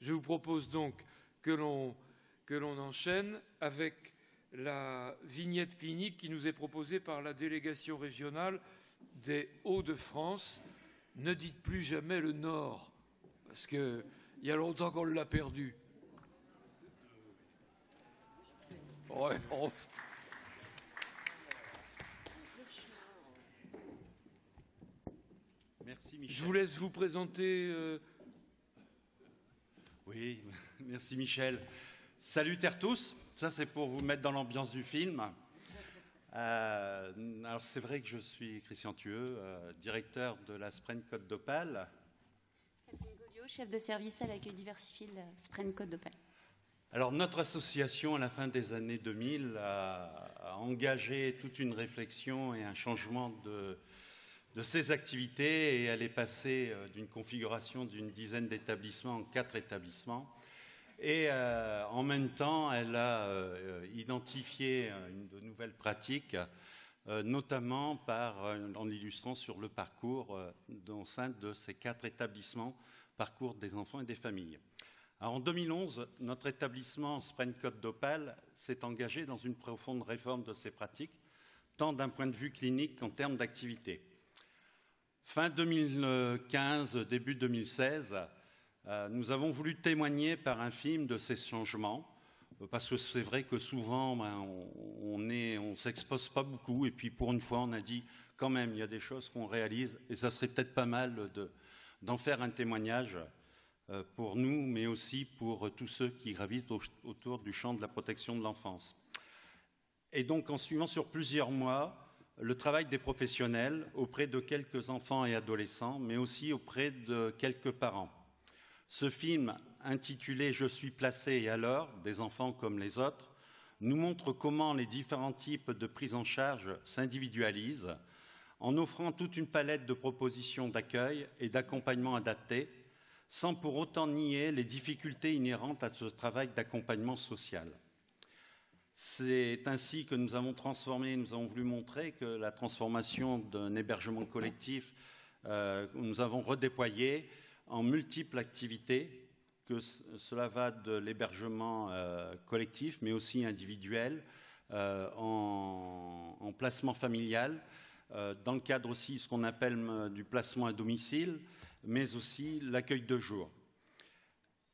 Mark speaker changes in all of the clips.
Speaker 1: Je vous propose donc que l'on enchaîne avec la vignette clinique qui nous est proposée par la délégation régionale des Hauts-de-France. Ne dites plus jamais le Nord, parce qu'il y a longtemps qu'on l'a perdu. Ouais,
Speaker 2: Merci Michel.
Speaker 1: Je vous laisse vous présenter.
Speaker 2: Oui, merci Michel. Salut tous, ça c'est pour vous mettre dans l'ambiance du film. Alors c'est vrai que je suis Christian Thueux, directeur de la Spraine Côte d'Opale.
Speaker 3: Catherine Goliot, chef de service à l'accueil diversifié de la Spraine Côte d'Opale.
Speaker 2: Alors notre association à la fin des années 2000 a engagé toute une réflexion et un changement de ses activités et elle est passée d'une configuration d'une dizaine d'établissements en 4 établissements. Et en même temps, elle a identifié de nouvelles pratiques, notamment en illustrant sur le parcours au sein de ces 4 établissements, parcours des enfants et des familles. Alors, en 2011, notre établissement Spraine Côte d'Opale s'est engagé dans une profonde réforme de ses pratiques, tant d'un point de vue clinique qu'en termes d'activité. Fin 2015, début 2016, nous avons voulu témoigner par un film de ces changements, parce que c'est vrai que souvent, on ne s'expose pas beaucoup, et puis pour une fois, on a dit, quand même, il y a des choses qu'on réalise, et ça serait peut-être pas mal d'en faire un témoignage pour nous, mais aussi pour tous ceux qui gravitent autour du champ de la protection de l'enfance. Et donc, en suivant sur plusieurs mois, le travail des professionnels auprès de quelques enfants et adolescents, mais aussi auprès de quelques parents. Ce film, intitulé « Je suis placé et alors », des enfants comme les autres, nous montre comment les différents types de prise en charge s'individualisent en offrant toute une palette de propositions d'accueil et d'accompagnement adaptés, sans pour autant nier les difficultés inhérentes à ce travail d'accompagnement social. C'est ainsi que nous avons transformé, nous avons voulu montrer que la transformation d'un hébergement collectif, nous avons redéployé en multiples activités, que cela va de l'hébergement collectif, mais aussi individuel, en placement familial, dans le cadre aussi de ce qu'on appelle du placement à domicile, mais aussi l'accueil de jour.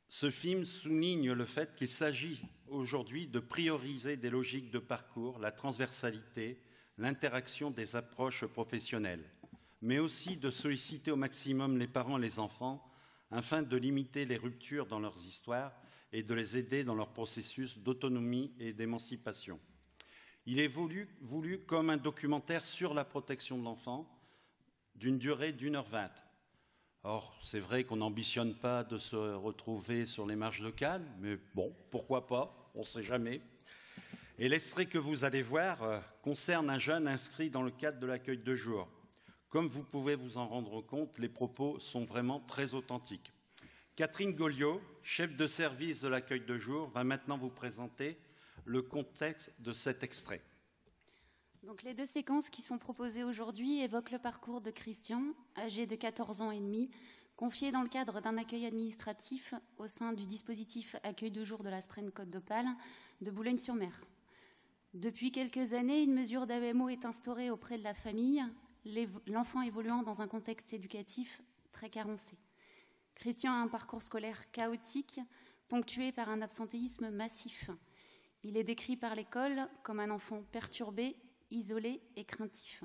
Speaker 2: Ce film souligne le fait qu'il s'agit aujourd'hui de prioriser des logiques de parcours, la transversalité, l'interaction des approches professionnelles, mais aussi de solliciter au maximum les parents et les enfants afin de limiter les ruptures dans leurs histoires et de les aider dans leur processus d'autonomie et d'émancipation. Il est voulu comme un documentaire sur la protection de l'enfant d'une durée d'1h20. Or, c'est vrai qu'on n'ambitionne pas de se retrouver sur les marches de Cannes, mais bon, pourquoi pas, on ne sait jamais. Et l'extrait que vous allez voir concerne un jeune inscrit dans le cadre de l'accueil de jour. Comme vous pouvez vous en rendre compte, les propos sont vraiment très authentiques. Catherine Goliot, chef de service de l'accueil de jour, va maintenant vous présenter le contexte de cet extrait.
Speaker 3: Donc, les 2 séquences qui sont proposées aujourd'hui évoquent le parcours de Christian, âgé de 14 ans et demi, confié dans le cadre d'un accueil administratif au sein du dispositif accueil de jour de la Spraine Côte d'Opale de Boulogne-sur-Mer. Depuis quelques années, une mesure d'AEMO est instaurée auprès de la famille, l'enfant évoluant dans un contexte éducatif très carencé. Christian a un parcours scolaire chaotique, ponctué par un absentéisme massif. Il est décrit par l'école comme un enfant perturbé, isolé et craintif.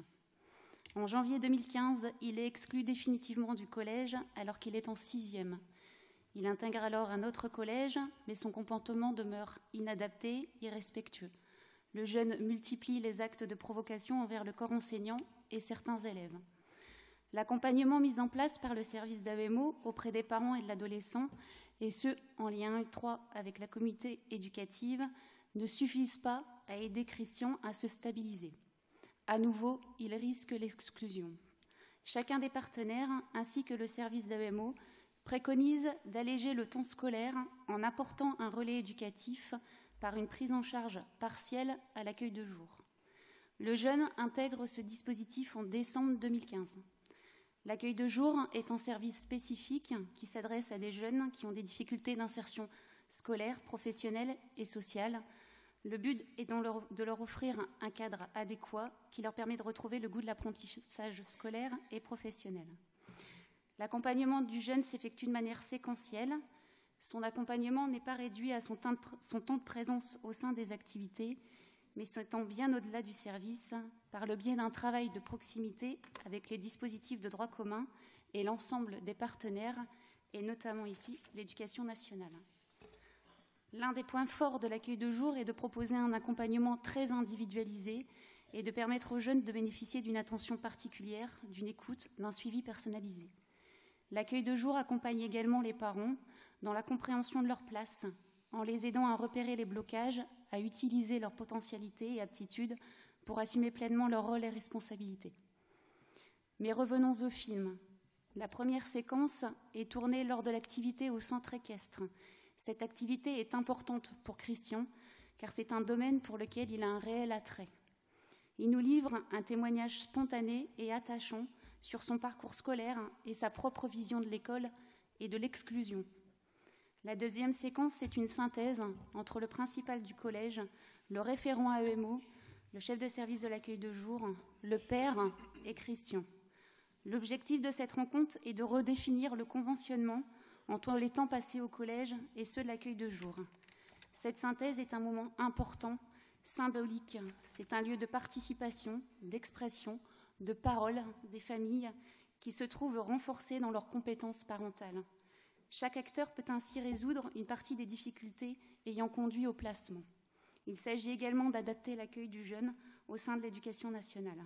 Speaker 3: En janvier 2015, il est exclu définitivement du collège alors qu'il est en 6e. Il intègre alors un autre collège, mais son comportement demeure inadapté, irrespectueux. Le jeune multiplie les actes de provocation envers le corps enseignant et certains élèves. L'accompagnement mis en place par le service d'AEMO auprès des parents et de l'adolescent, et ce, en lien étroit avec la communauté éducative, ne suffisent pas à aider Christian à se stabiliser. À nouveau, il risque l'exclusion. Chacun des partenaires, ainsi que le service d'AEMO, préconise d'alléger le temps scolaire en apportant un relais éducatif par une prise en charge partielle à l'accueil de jour. Le jeune intègre ce dispositif en décembre 2015. L'accueil de jour est un service spécifique qui s'adresse à des jeunes qui ont des difficultés d'insertion scolaire, professionnelle et sociale. Le but est de leur offrir un cadre adéquat qui leur permet de retrouver le goût de l'apprentissage scolaire et professionnel. L'accompagnement du jeune s'effectue de manière séquentielle. Son accompagnement n'est pas réduit à son temps de présence au sein des activités, mais s'étend bien au-delà du service par le biais d'un travail de proximité avec les dispositifs de droit commun et l'ensemble des partenaires, et notamment ici l'Éducation nationale. L'un des points forts de l'accueil de jour est de proposer un accompagnement très individualisé et de permettre aux jeunes de bénéficier d'une attention particulière, d'une écoute, d'un suivi personnalisé. L'accueil de jour accompagne également les parents dans la compréhension de leur place, en les aidant à repérer les blocages, à utiliser leurs potentialités et aptitudes pour assumer pleinement leur rôle et responsabilités. Mais revenons au film. La première séquence est tournée lors de l'activité au centre équestre. Cette activité est importante pour Christian, car c'est un domaine pour lequel il a un réel attrait. Il nous livre un témoignage spontané et attachant sur son parcours scolaire et sa propre vision de l'école et de l'exclusion. La deuxième séquence, c'est une synthèse entre le principal du collège, le référent AEMO, le chef de service de l'accueil de jour, le père et Christian. L'objectif de cette rencontre est de redéfinir le conventionnement entre les temps passés au collège et ceux de l'accueil de jour. Cette synthèse est un moment important, symbolique. C'est un lieu de participation, d'expression, de parole des familles qui se trouvent renforcées dans leurs compétences parentales. Chaque acteur peut ainsi résoudre une partie des difficultés ayant conduit au placement. Il s'agit également d'adapter l'accueil du jeune au sein de l'Éducation nationale.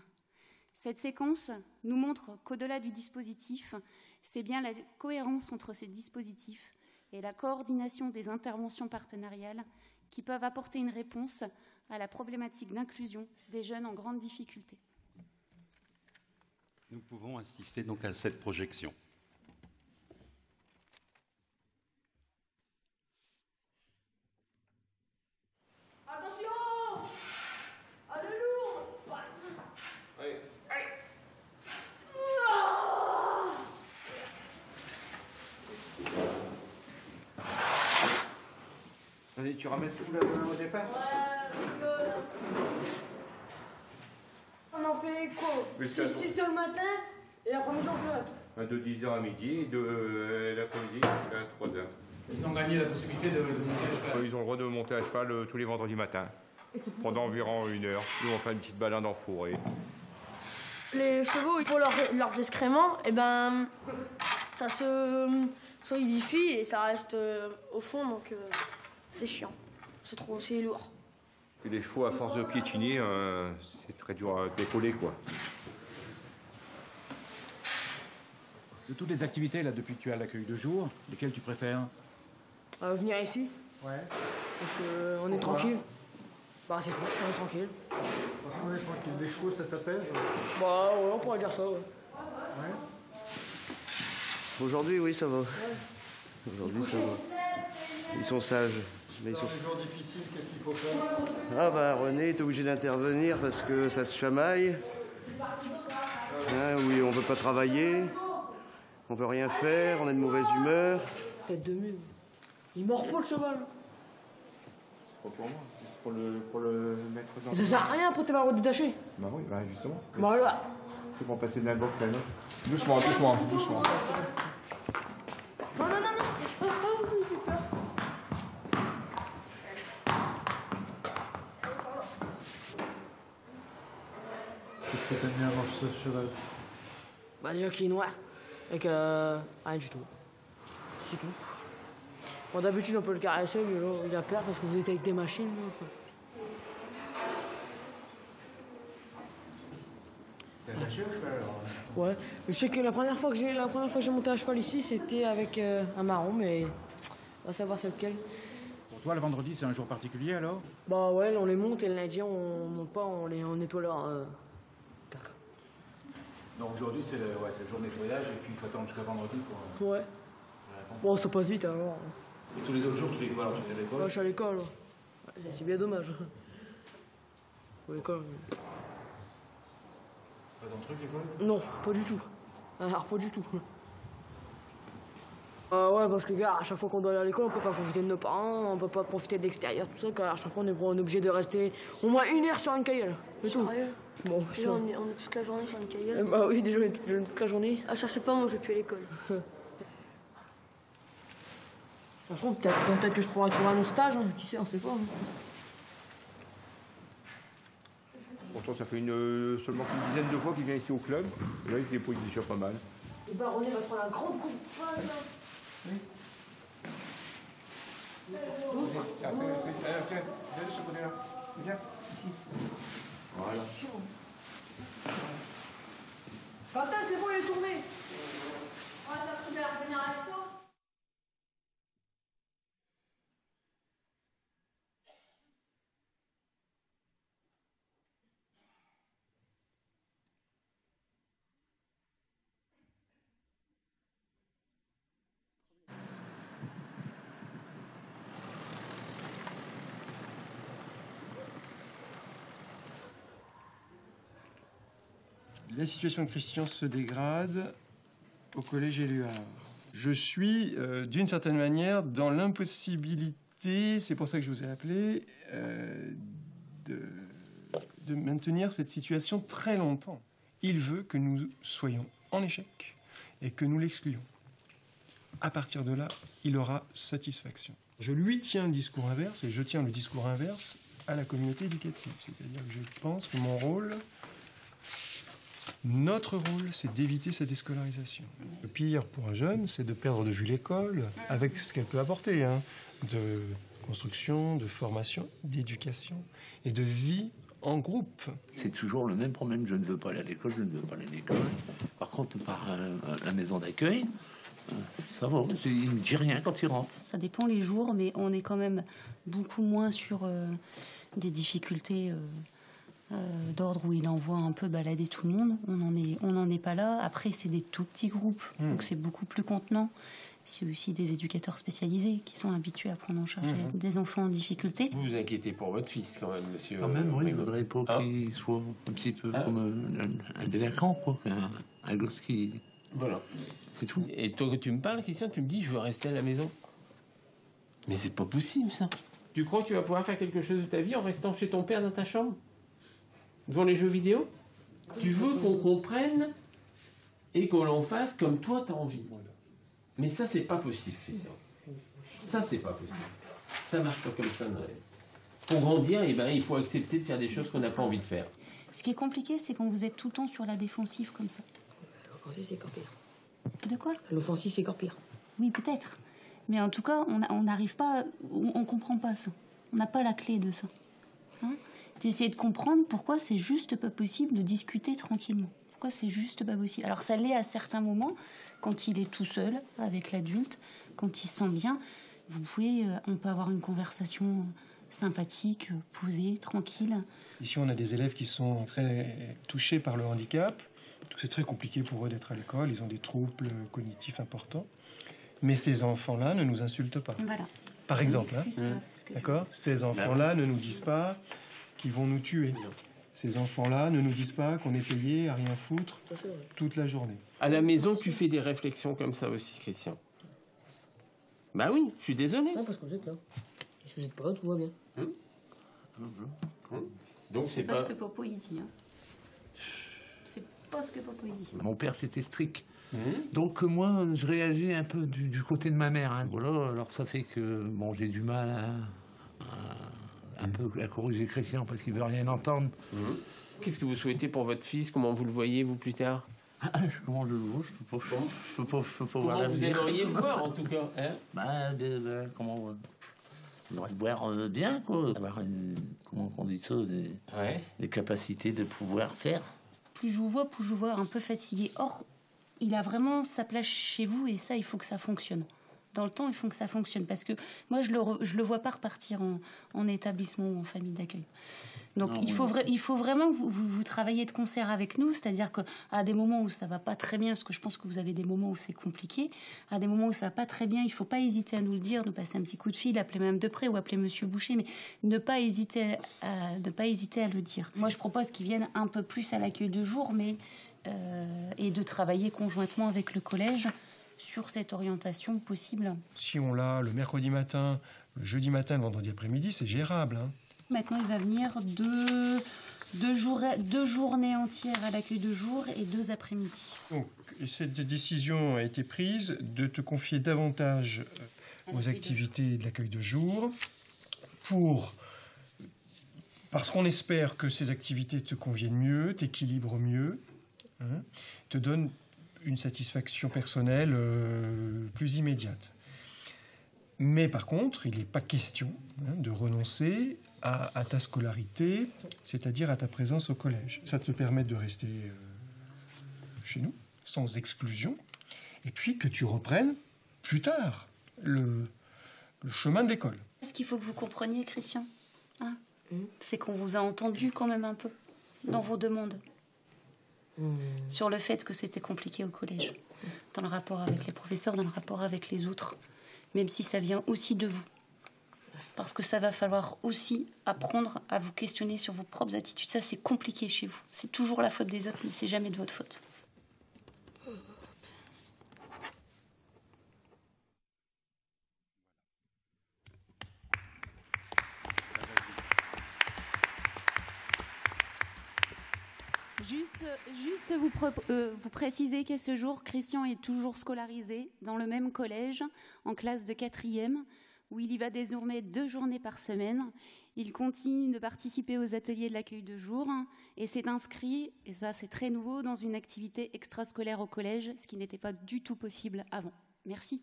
Speaker 3: Cette séquence nous montre qu'au-delà du dispositif, c'est bien la cohérence entre ce dispositif et la coordination des interventions partenariales qui peuvent apporter une réponse à la problématique d'inclusion des jeunes en grande difficulté.
Speaker 2: Nous pouvons assister donc à cette projection.
Speaker 4: Attention! À le lourd!
Speaker 1: Allez, allez.
Speaker 5: Allez, tu ramènes tout là au départ?
Speaker 4: Ouais, on en fait quoi? 6 heures le matin et l'après-midi on fait le reste.
Speaker 5: De 10h à midi et de l'après-midi à 3h.
Speaker 6: Ils ont gagné la possibilité de monter à cheval.
Speaker 5: Ils ont le droit de monter à cheval tous les vendredis matins. Pendant environ 1 heure. Nous, on fait une petite balade en forêt.
Speaker 7: Les chevaux, pour leurs excréments, et ben, ça se solidifie et ça reste au fond, donc c'est chiant. C'est lourd.
Speaker 5: Et les chevaux, à force de piétiner, c'est très dur à décoller, quoi.
Speaker 6: De toutes les activités, là, depuis que tu as l'accueil de jour, lesquelles tu préfères?
Speaker 7: Venir ici.
Speaker 6: Ouais.
Speaker 7: Parce qu'on est tranquille. Bah, c'est tout, on est tranquille.
Speaker 6: Parce qu'on est tranquille. Les chevaux, ça t'apaise?
Speaker 7: Bah, ouais, on pourrait dire ça, ouais.
Speaker 6: Ouais.
Speaker 8: Aujourd'hui, oui, ça va.
Speaker 7: Ouais.
Speaker 8: Aujourd'hui, ça va. Ils sont sages. Mais
Speaker 6: Dans les jours difficiles, qu'est-ce qu'il faut faire?
Speaker 8: Ah bah, René est obligé d'intervenir parce que ça se chamaille. Hein, oui, on veut pas travailler. On veut rien faire, on est de mauvaise humeur.
Speaker 7: Tête de mule. Il mord pas le cheval.
Speaker 5: C'est pas pour moi, c'est pour le mettre dans...
Speaker 7: Ça sert à rien pour te l'avoir détaché.
Speaker 5: Bah oui, bah justement.
Speaker 7: Voilà.
Speaker 5: C'est pour passer de la boxe à l'autre. Doucement, doucement, doucement.
Speaker 7: Non, non, non, non. J'ai peur.
Speaker 6: Qu'est-ce que t'as mis avant ce cheval?
Speaker 7: Bah, déjà qu'il est noir. Avec rien du tout. C'est tout. Bon, d'habitude, on peut le caresser, mais là, il a peur parce que vous êtes avec des machines. Là,
Speaker 6: T'as lâché au cheval alors?
Speaker 7: ouais. Je sais que la première fois que j'ai monté à cheval ici, c'était avec un marron, mais on va savoir c'est lequel.
Speaker 6: Pour toi, le vendredi, c'est un jour particulier alors?
Speaker 7: Bah ouais, on les monte et le lundi, on monte pas, on nettoie leur caca.
Speaker 6: Donc aujourd'hui, c'est le jour de nettoyage et puis il faut attendre jusqu'à vendredi pour...
Speaker 7: Ouais. Bon, ça passe vite alors.
Speaker 6: Et tous les autres jours, tu fais quoi alors? Tu fais à l'école?
Speaker 7: Ouais, je suis à l'école. Ouais, c'est bien dommage. Pour l'école.
Speaker 6: Pas dans le truc, l'école?
Speaker 7: Non, pas du tout.
Speaker 4: Alors, pas du tout. Ouais, parce que, gars, à chaque fois qu'on doit aller à l'école, on peut pas profiter de nos parents, on peut pas profiter de l'extérieur, tout ça, car à chaque fois, on est obligé de rester au moins 1 heure sur une cahier, c'est tout.
Speaker 7: Sérieux?
Speaker 4: Bon,
Speaker 7: Déjà, on est toute la journée sur une cahier.
Speaker 4: bah oui, déjà, toute la journée.
Speaker 7: Ah, cherchez pas, moi, je vais plus à l'école.
Speaker 4: De toute façon, peut-être que je pourrais trouver un autre stage, hein. Qui sait, on sait pas. Hein.
Speaker 5: Pourtant, ça fait seulement une dizaine de fois qu'il vient ici au club. Et là, il se débrouille déjà pas mal.
Speaker 4: Et bah, René va se prendre un grand coup de poing, là. Oui.
Speaker 5: Viens de ce côté-là. Viens, ici. Voilà.
Speaker 4: Quentin, c'est bon, il est tourné.
Speaker 7: Ouais, t'as prévu à revenir avec toi?
Speaker 9: La situation de Christian se dégrade au collège Éluard. Je suis, d'une certaine manière, dans l'impossibilité, c'est pour ça que je vous ai appelé, de maintenir cette situation très longtemps. Il veut que nous soyons en échec et que nous l'excluions. À partir de là, il aura satisfaction. Je lui tiens le discours inverse et je tiens le discours inverse à la communauté éducative. C'est-à-dire que je pense que mon rôle... Notre rôle, c'est d'éviter sa déscolarisation. Le pire pour un jeune, c'est de perdre de vue l'école, avec ce qu'elle peut apporter, hein, de construction, de formation, d'éducation et de vie en groupe.
Speaker 10: C'est toujours le même problème. Je ne veux pas aller à l'école, je ne veux pas aller à l'école. Par contre, par la maison d'accueil, ça va, il ne me dit rien quand il rentre.
Speaker 3: Ça dépend les jours, mais on est quand même beaucoup moins sur des difficultés... d'ordre où il envoie un peu balader tout le monde. On n'en est pas là. Après, c'est des tout petits groupes, donc c'est beaucoup plus contenant. C'est aussi des éducateurs spécialisés qui sont habitués à prendre en charge des enfants en difficulté.
Speaker 11: Vous vous inquiétez pour votre fils quand même, monsieur.
Speaker 10: Quand même, oui, il ne faudrait pas qu'il soit un petit peu comme un délinquant, quoi. Un gosse qui...
Speaker 11: Voilà.
Speaker 10: C'est tout.
Speaker 11: Et toi, que tu me parles, Christian, tu me dis, je veux rester à la maison. Mais c'est pas possible, ça. Tu crois que tu vas pouvoir faire quelque chose de ta vie en restant chez ton père dans ta chambre ? Devant les jeux vidéo? Tu veux qu'on comprenne et qu'on l'en fasse comme toi t'as envie. Mais ça, c'est pas possible, Christian. Ça, c'est pas possible. Ça marche pas comme ça. Pour grandir, eh ben, il faut accepter de faire des choses qu'on n'a pas envie de faire.
Speaker 3: Ce qui est compliqué, c'est quand vous êtes tout le temps sur la défensive comme ça.
Speaker 4: L'offensive, c'est encore pire.
Speaker 3: De quoi?
Speaker 4: L'offensive, c'est encore pire.
Speaker 3: Oui, peut-être. Mais en tout cas, on n'arrive pas... On comprend pas ça. On n'a pas la clé de ça. Hein? D'essayer de comprendre pourquoi c'est juste pas possible de discuter tranquillement. Pourquoi c'est juste pas possible. Alors ça l'est à certains moments, quand il est tout seul avec l'adulte, quand il se sent bien. On peut avoir une conversation sympathique, posée, tranquille.
Speaker 9: Ici, on a des élèves qui sont très touchés par le handicap. Donc c'est très compliqué pour eux d'être à l'école. Ils ont des troubles cognitifs importants. Mais ces enfants-là ne nous insultent pas.
Speaker 3: Voilà.
Speaker 9: Par exemple. D'accord ? Ces enfants-là ne nous disent pas qu'ils vont nous tuer. Ces enfants-là ne nous disent pas qu'on est payé à rien foutre toute la journée.
Speaker 11: À la maison, tu fais des réflexions comme ça aussi, Christian. Bah oui, je suis désolé.
Speaker 4: Non, parce que vous êtes là. Si vous n'êtes pas là, tout va bien.
Speaker 11: Donc
Speaker 3: c'est pas ce que Popo il dit. Hein. C'est pas ce que Popo il dit.
Speaker 10: Mon père, c'était strict. Donc moi, je réagis un peu du côté de ma mère. Hein. Voilà, alors ça fait que bon, j'ai du mal à un peu à corriger Christian parce qu'il veut rien entendre.
Speaker 11: Qu'est-ce que vous souhaitez pour votre fils? Comment vous le voyez, vous, plus tard?
Speaker 10: Comment je le vois? Je peux pas voir
Speaker 11: Comment vous aimeriez le voir, en tout cas, hein?
Speaker 10: Comment on devrait le voir bien, quoi. Avoir comment on dit ça, des capacités de pouvoir faire.
Speaker 3: Plus je vous vois un peu fatigué. Or, il a vraiment sa place chez vous et ça, il faut que ça fonctionne. Dans le temps, il faut que ça fonctionne parce que moi, je le vois pas repartir en établissement ou en famille d'accueil. Donc, il faut vraiment que vous travailliez de concert avec nous, c'est-à-dire qu'à des moments où ça va pas très bien, parce que je pense que vous avez des moments où c'est compliqué, à des moments où ça va pas très bien, il faut pas hésiter à nous le dire, nous passer un petit coup de fil, appeler Mme Depré ou appeler Monsieur Boucher, mais ne pas hésiter à le dire. Moi, je propose qu'ils viennent un peu plus à l'accueil de jour, mais et de travailler conjointement avec le collège sur cette orientation possible.
Speaker 9: Si on l'a le mercredi matin, le jeudi matin, le vendredi après-midi, c'est gérable. Hein.
Speaker 3: Maintenant, il va venir deux journées entières à l'accueil de jour et 2 après-midi.
Speaker 9: Donc, cette décision a été prise de te confier davantage aux activités de l'accueil de jour parce qu'on espère que ces activités te conviennent mieux, t'équilibrent mieux, hein, te donnent une satisfaction personnelle plus immédiate. Mais par contre, il n'est pas question de renoncer à ta scolarité, c'est-à-dire à ta présence au collège. Ça te permet de rester chez nous, sans exclusion, et puis que tu reprennes plus tard le chemin de l'école.
Speaker 3: Ce qu'il faut que vous compreniez, Christian, hein, c'est qu'on vous a entendu quand même un peu dans vos demandes sur le fait que c'était compliqué au collège, dans le rapport avec les professeurs, dans le rapport avec les autres, même si ça vient aussi de vous. Parce que ça va falloir aussi apprendre à vous questionner sur vos propres attitudes. Ça, c'est compliqué chez vous. C'est toujours la faute des autres, mais c'est jamais de votre faute. Juste vous préciser qu'à ce jour, Christian est toujours scolarisé dans le même collège, en classe de 4e, où il y va désormais 2 journées par semaine. Il continue de participer aux ateliers de l'accueil de jour et s'est inscrit, et ça c'est très nouveau, dans une activité extrascolaire au collège, ce qui n'était pas du tout possible avant. Merci.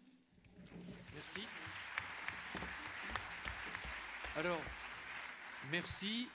Speaker 1: Merci. Alors, merci.